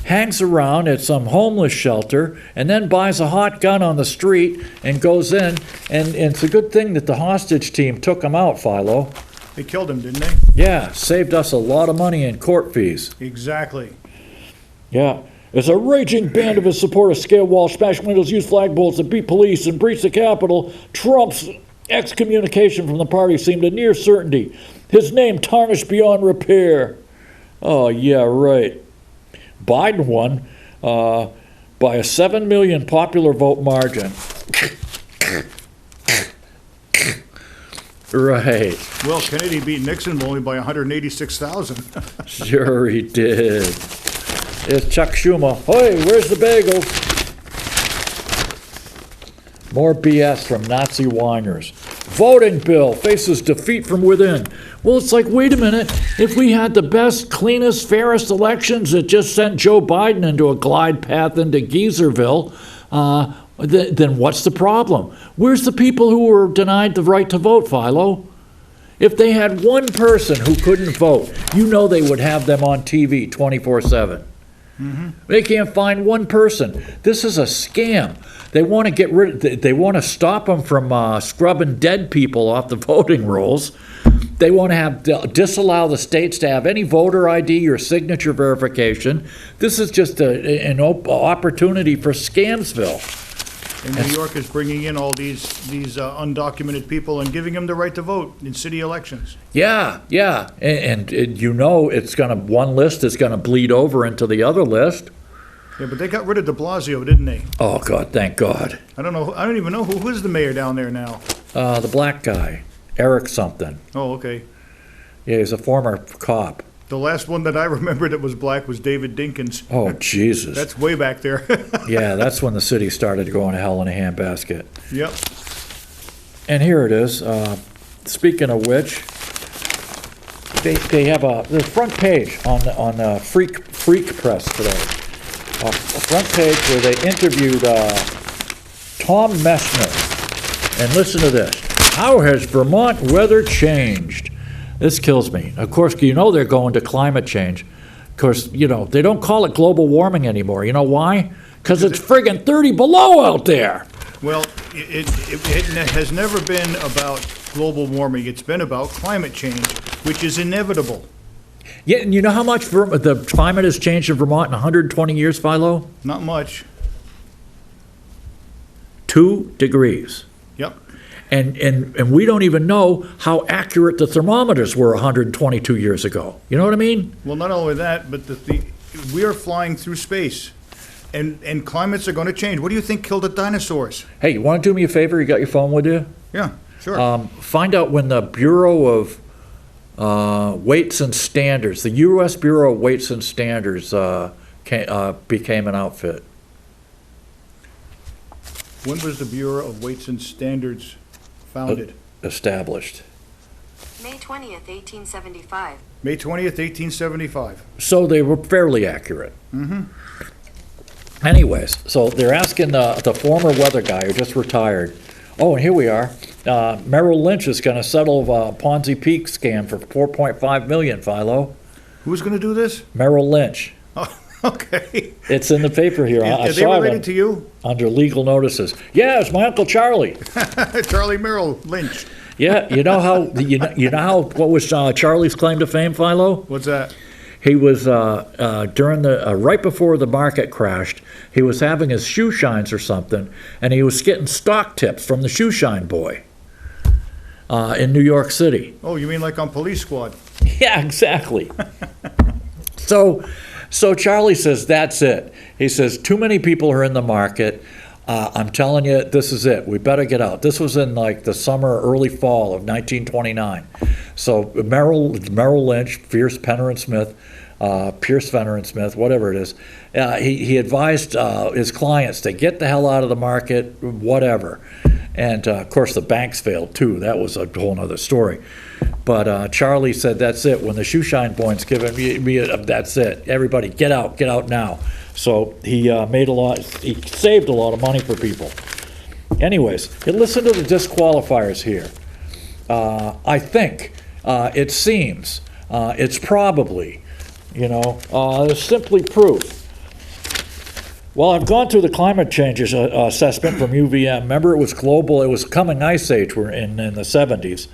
hangs around at some homeless shelter, and then buys a hot gun on the street and goes in. And it's a good thing that the hostage team took him out, Philo. They killed him, didn't they? Yeah, saved us a lot of money in court fees. Exactly. Yeah. As a raging band of his supporters scale walls, smash windows, use flagpoles to beat police, and breach the Capitol, Trump's excommunication from the party seemed a near certainty. His name tarnished beyond repair. Oh, yeah, right. Biden won by a 7 million popular vote margin. Right. Well, Kennedy beat Nixon only by 186,000. Sure he did. It's Chuck Schumer. Hey, where's the bagel? More BS from Nazi whiners. Voting bill faces defeat from within. Well, it's like, wait a minute. If we had the best, cleanest, fairest elections that just sent Joe Biden into a glide path into Geezerville, then what's the problem? Where's the people who were denied the right to vote, Philo? If they had one person who couldn't vote, they would have them on TV 24/7. Mm-hmm. They can't find one person. This is a scam. They want to they want to stop them from scrubbing dead people off the voting rolls. They want to disallow the states to have any voter ID or signature verification. This is just an opportunity for Scamsville. And New York is bringing in all these undocumented people and giving them the right to vote in city elections. Yeah, and it's one list is going to bleed over into the other list. Yeah, but they got rid of de Blasio, didn't they? Oh, God, thank God. I don't even know who is the mayor down there now. The black guy, Eric something. Oh, okay. Yeah, he's a former cop. The last one that I remember that was black was David Dinkins. Oh, Jesus. That's way back there. Yeah, that's when the city started going to hell in a handbasket. Yep. And here it is. Speaking of which, they have the front page on Freak Press today. A front page where they interviewed Tom Messner. And listen to this. How has Vermont weather changed? This kills me. Of course, you know they're going to climate change. Of course, you know, they don't call it global warming anymore. You know why? Because it's friggin' 30 below out there. Well, it has never been about global warming. It's been about climate change, which is inevitable. Yeah, and you know how much the climate has changed in Vermont in 120 years, Philo? Not much. 2 degrees. Yep. And we don't even know how accurate the thermometers were 122 years ago. You know what I mean? Well, not only that, but we are flying through space, and climates are going to change. What do you think killed the dinosaurs? Hey, you want to do me a favor? You got your phone with you? Yeah, sure. Find out when the Bureau of Weights and Standards, the U.S. Bureau of Weights and Standards became an outfit. When was the Bureau of Weights and Standards founded? Established. May 20th, 1875. May 20th, 1875. So they were fairly accurate. Anyways, so they're asking the former weather guy who just retired. Oh, and here we are. Merrill Lynch is going to settle a Ponzi Peak scam for $4.5 million, Philo. Who's going to do this? Merrill Lynch. Oh, okay. It's in the paper here. I Are they saw related it to you? under legal notices. Yeah, it's my Uncle Charlie. Charlie Merrill Lynch. Yeah, you know how what was Charlie's claim to fame, Philo? What's that? He was during the right before the market crashed. He was having his shoe shines or something, and he was getting stock tips from the shoe shine boy in New York City. Oh, you mean like on Police Squad? Yeah, exactly. So Charlie says, that's it. He says, too many people are in the market. I'm telling you, this is it. We better get out. This was in like the summer, early fall of 1929. So Merrill Lynch, Pierce Fenner and Smith, whatever it is, he advised his clients to get the hell out of the market, whatever. And of course the banks failed too. That was a whole other story. But Charlie said, that's it. When the shoe shine boy's giving me that's it. Everybody get out now. So he he saved a lot of money for people. Anyways, listen to the disqualifiers here. I think, it seems, it's probably, simply proof. Well, I've gone through the climate changes assessment from UVM. Remember, it was global. It was coming ice age. We're in the 70s.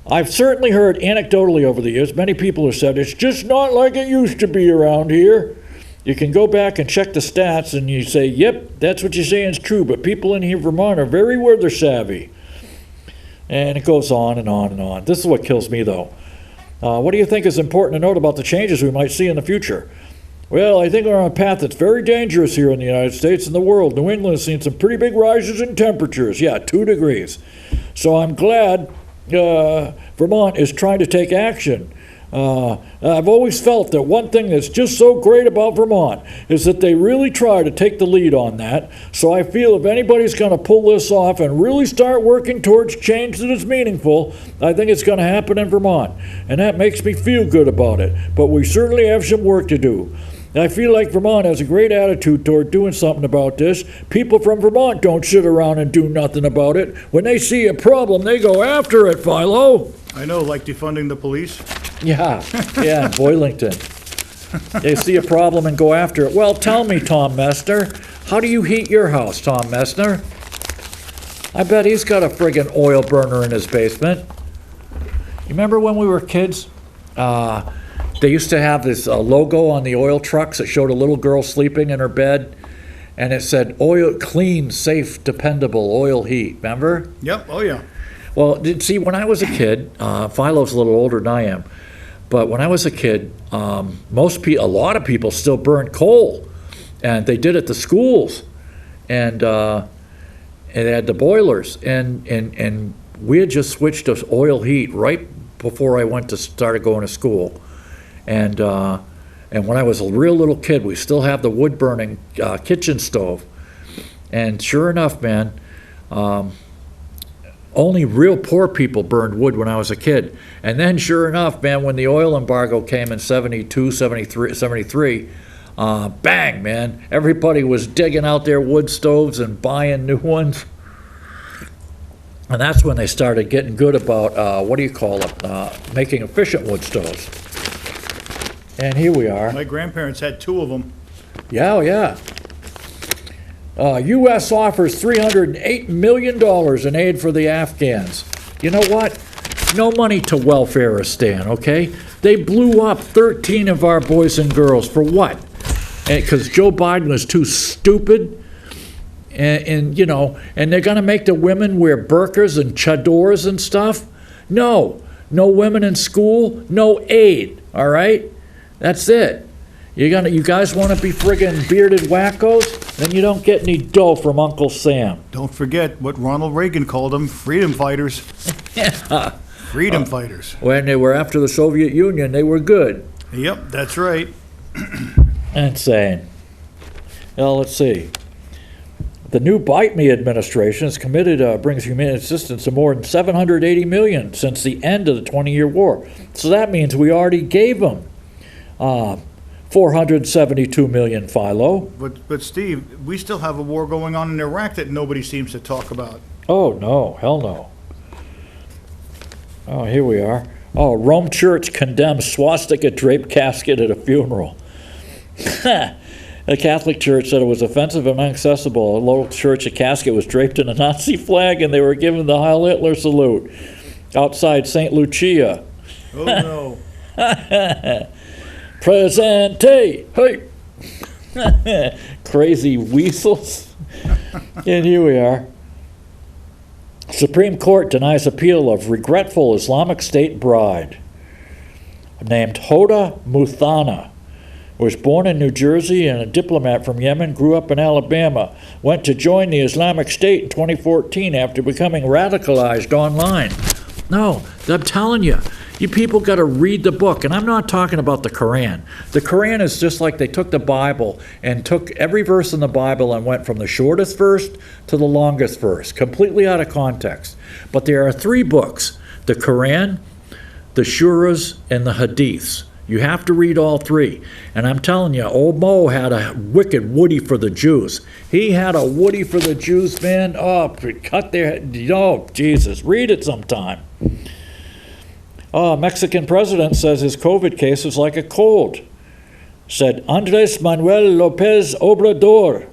I've certainly heard anecdotally over the years, many people have said, it's just not like it used to be around here. You can go back and check the stats and you say, yep, that's what you're saying is true, but people in here in Vermont are very weather savvy. And it goes on and on and on. This is what kills me, though. What do you think is important to note about the changes we might see in the future? Well, I think we're on a path that's very dangerous here in the United States and the world. New England has seen some pretty big rises in temperatures. Yeah, 2 degrees. So I'm glad Vermont is trying to take action. I've always felt that one thing that's just so great about Vermont is that they really try to take the lead on that. So I feel if anybody's going to pull this off and really start working towards change that is meaningful, I think it's going to happen in Vermont. And that makes me feel good about it. But we certainly have some work to do. I feel like Vermont has a great attitude toward doing something about this. People from Vermont don't sit around and do nothing about it. When they see a problem, they go after it, Philo. I know, like defunding the police. Yeah, in Boylington. They see a problem and go after it. Well, tell me, Tom Messner, how do you heat your house, Tom Messner? I bet he's got a friggin' oil burner in his basement. You remember when we were kids? They used to have this logo on the oil trucks that showed a little girl sleeping in her bed, and it said, oil, clean, safe, dependable oil heat. Remember? Yep, oh yeah. Well, see, when I was a kid, Philo's a little older than I am, but when I was a kid, a lot of people still burned coal, and they did at the schools, and they had the boilers, and we had just switched to oil heat right before I started going to school. And when I was a real little kid, we still have the wood burning kitchen stove. And sure enough, man, only real poor people burned wood when I was a kid. And then sure enough, man, when the oil embargo came in 72, 73, bang, man, everybody was digging out their wood stoves and buying new ones. And that's when they started getting good about, what do you call it, making efficient wood stoves. And here we are. My grandparents had 2 of them. Yeah, oh, yeah. U.S. offers $308 million in aid for the Afghans. You know what? No money to Welfareistan, okay? They blew up 13 of our boys and girls for what? Because Joe Biden was too stupid? And you know, and they're going to make the women wear burqas and chadors and stuff? No. No women in school, no aid, all right? That's it. You guys want to be friggin' bearded wackos? Then you don't get any dough from Uncle Sam. Don't forget what Ronald Reagan called them, freedom fighters. Yeah. Freedom fighters. When they were after the Soviet Union, they were good. Yep, that's right. Insane. Well, let's see. The new Bite Me administration is committed brings humanitarian assistance to more than $780 million since the end of the 20-year war. So that means we already gave them $472 million, Philo. But Steve, we still have a war going on in Iraq that nobody seems to talk about. Oh, no. Hell no. Oh, here we are. Oh, Rome Church condemns swastika-draped casket at a funeral. The Catholic Church said it was offensive and inaccessible. A local church, a casket was draped in a Nazi flag, and they were given the Heil Hitler salute outside St. Lucia. Oh, no. Presente! Hey! Crazy weasels. And here we are. Supreme Court denies appeal of regretful Islamic State bride named Hoda Muthana. Was born in New Jersey and a diplomat from Yemen, grew up in Alabama, went to join the Islamic State in 2014 after becoming radicalized online. No, I'm telling you, you people got to read the book, and I'm not talking about the Quran. The Quran is just like they took the Bible and took every verse in the Bible and went from the shortest verse to the longest verse, completely out of context. But there are 3 books, the Quran, the Shuras, and the Hadiths. You have to read all 3. And I'm telling you, old Mo had a wicked woody for the Jews. He had a woody for the Jews, man. Oh, cut their head. Oh, Jesus. Read it sometime. Mexican president says his COVID case is like a cold. Said Andres Manuel Lopez Obrador.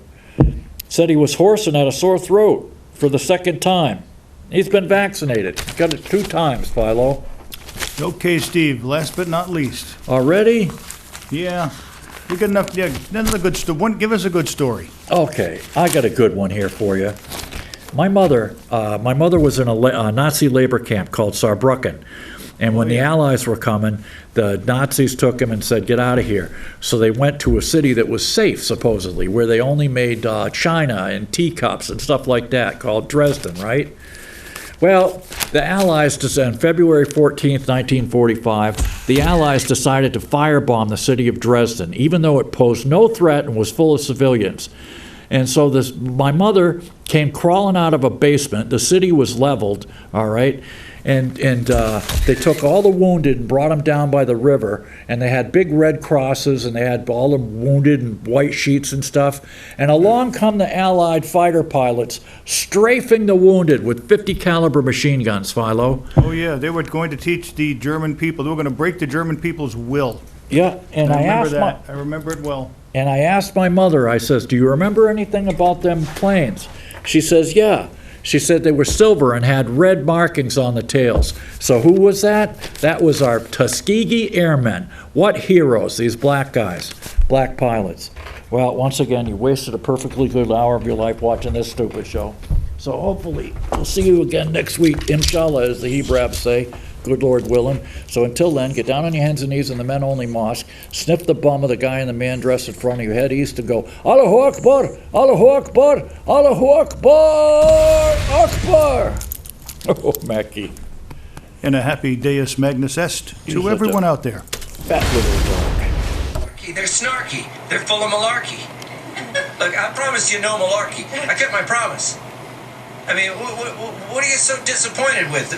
Said he was hoarse and had a sore throat for the 2nd time. He's been vaccinated. Got it 2 times, Philo. Okay, Steve, last but not least. Already? Yeah. We got enough. Yeah, another good story. Give us a good story. Okay, I got a good one here for you. My mother was in a Nazi labor camp called Saarbrücken. And when the Allies were coming, the Nazis took him and said, get out of here. So they went to a city that was safe, supposedly, where they only made china and teacups and stuff like that, called Dresden, right? Well, the Allies, on February 14th, 1945, the Allies decided to firebomb the city of Dresden, even though it posed no threat and was full of civilians. And so my mother came crawling out of a basement. The city was leveled, all right? And they took all the wounded and brought them down by the river, and they had big red crosses, and they had all the wounded and white sheets and stuff. And along come the Allied fighter pilots, strafing the wounded with 50 caliber machine guns, Philo. Oh yeah, they were going to teach the German people. They were going to break the German people's will. Yeah, and I remember it well. And I asked my mother, I says, do you remember anything about them planes? She says, yeah. She said they were silver and had red markings on the tails. So who was that? That was our Tuskegee Airmen. What heroes, these black guys, black pilots. Well, once again, you wasted a perfectly good hour of your life watching this stupid show. So hopefully, we'll see you again next week, inshallah, as the Hebrews say. Good Lord willing. So until then, get down on your hands and knees in the men-only mosque, sniff the bum of the guy in the man dress in front of you, head east and go, Allahu Akbar, Allahu Akbar, Allahu Akbar, Akbar. Oh, Mackie. And a happy Deus Magnus Est to everyone out there. Fat little dog. They're snarky. They're full of malarkey. Look, I promised you no malarkey. I kept my promise. I mean, what are you so disappointed with?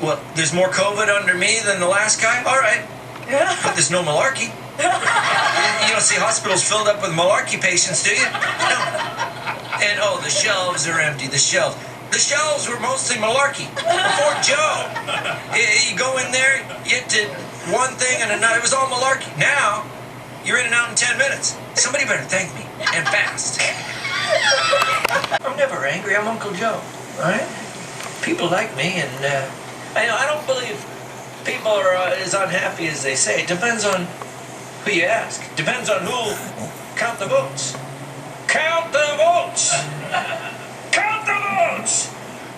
Well, there's more COVID under me than the last guy? All right. But there's no malarkey. You don't see hospitals filled up with malarkey patients, do you? No. And, the shelves are empty, the shelves. The shows were mostly malarkey. Before Joe, you go in there, you did one thing and another. It was all malarkey. Now, you're in and out in 10 minutes. Somebody better thank me, and fast. I'm never angry. I'm Uncle Joe, all right? People like me, and I don't believe people are as unhappy as they say. It depends on who you ask. Depends on who count the votes. Count the votes! Count the votes!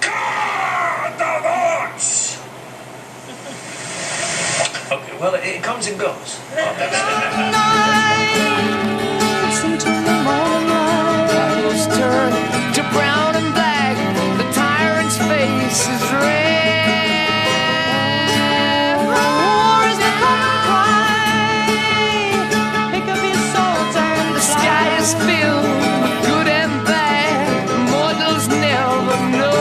Count the votes! Okay, well, it comes and goes. Clouds turn to brown and black. The tyrant's face is red. War is the common cry. Pick up your swords and the sky is filled with good and bad. Mortals never know.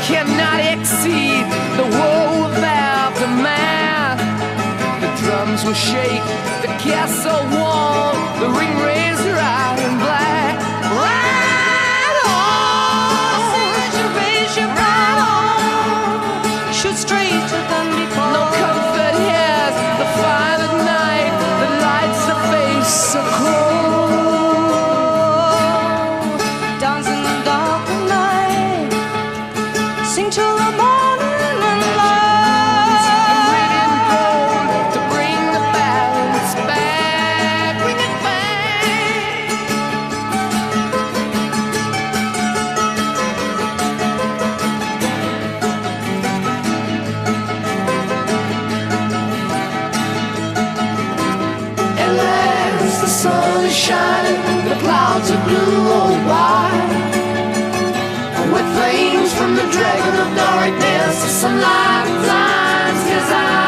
Cannot exceed the woe of aftermath. The drums will shake, the castle wall, the ring razor iron black. Ride on, raise your right on, shoot straight to thunder fall. No comfort has the fire at night that lights the face so cold. Dance in the dark of night. Sing till the morning and light. Red and gold to bring the balance back. Bring it back. At last the sun is shining, the clouds are blue or white. With flames from the dragon of darkness, the sunlight blinds his eyes.